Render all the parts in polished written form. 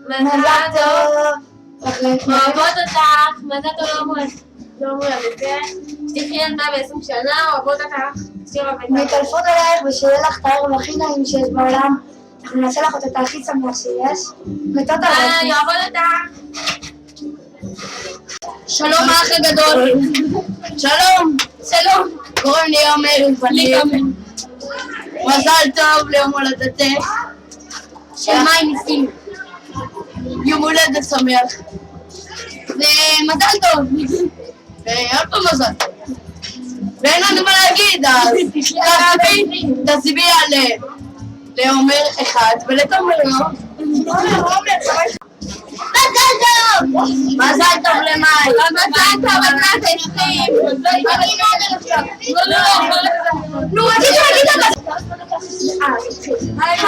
מזל טוב. אוהבות אותך, מזל טוב יום הולדת, שתחי ילדה ב20 שנה, אוהבות אותך, שיר הביתה. מתעלפות עלייך ושיהיה לך את הערב הכי נעים שיש בעולם. אנחנו נעשה לך את הכי שמח שיש. מתות עלייך. אוהבות אותך. שלום האח הגדול. שלום. שלום. קוראים לי עומר פנים. מזל טוב ליום הולדתך. של מים ניסים. יום הולדת שמח. ומזל טוב. ועוד פעם מזל טוב. ואין לנו מה להגיד, אז תצביע לעומר אחד ולתומר לא. מזל טוב! מזל טוב למאי. מזל טוב על נת אשתים. נו, רציתי להגיד אבל. היי!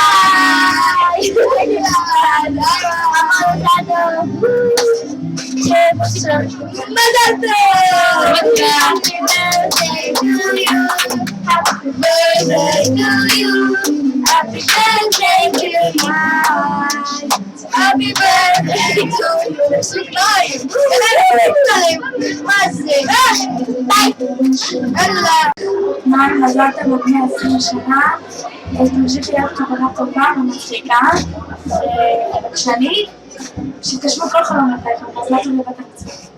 מזל טוב! Happy birthday to you. Happy birthday to you. Happy birthday to you. סוכניים! מה זה? ביי! אללה! נעם, מזל טוב לבני 20 שנה. תמשיכי להיות חברה טובה ומצחיקה וקשנית. שתשמעו כל חלומותיך. מזל טוב לבת המצוות.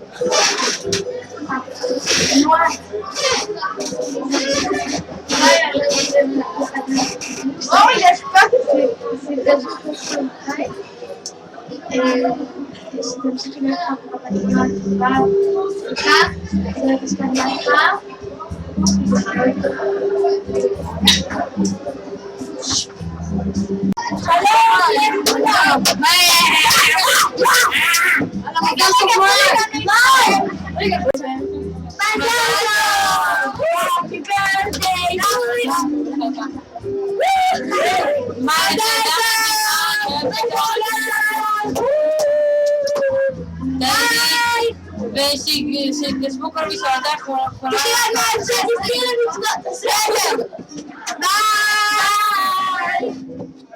Oh, yes, שתמשיכי להיות חברה טובה וקשנית. ושתשבו כל מי שעודך ביי!